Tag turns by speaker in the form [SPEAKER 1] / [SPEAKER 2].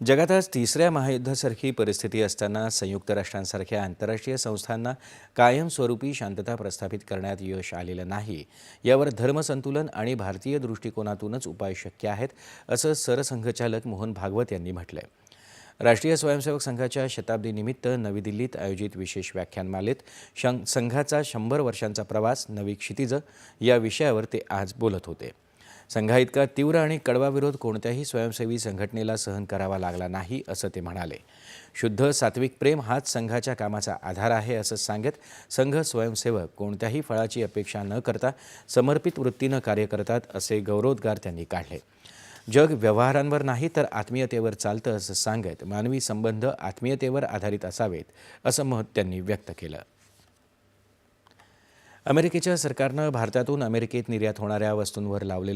[SPEAKER 1] जगात आज तिसऱ्या महायुद्धासारखी परिस्थिती असताना संयुक्त राष्ट्रांसारख्या आंतरराष्ट्रीय संस्थांना कायमस्वरूपी शांतता प्रस्थापित करण्यात यश आलेलं नाही. यावर धर्मसंतुलन आणि भारतीय दृष्टिकोनातूनच उपाय शक्य आहेत, असं सरसंघचालक मोहन भागवत यांनी म्हटलंय. राष्ट्रीय स्वयंसेवक संघाच्या शताब्दीनिमित्त नवी दिल्लीत आयोजित विशेष व्याख्यानमालेत संघाचा 100 वर्षांचा प्रवास, नवी क्षितिजं या विषयावर ते आज बोलत होते. संघाइतका तीव्र आणि कडवा विरोध कोणत्याही स्वयंसेवी संघटनेला सहन करावा लागला नाही, असं ते म्हणाले. शुद्ध सात्विक प्रेम हाच संघाच्या कामाचा आधार आहे, असं सांगत संघ स्वयंसेवक कोणत्याही फळाची अपेक्षा न करता समर्पित वृत्तीनं कार्य करतात, असे गौरवोद्गार त्यांनी काढले. जग व्यवहारांवर नाही तर आत्मीयतेवर चालतं, असं सांगत मानवी संबंध आत्मीयतेवर आधारित असावेत, असं मत त्यांनी व्यक्त केलं. अमेरिकेच्या सरकारनं भारतातून अमेरिकेत निर्यात होणाऱ्या वस्तूंवर लावलेले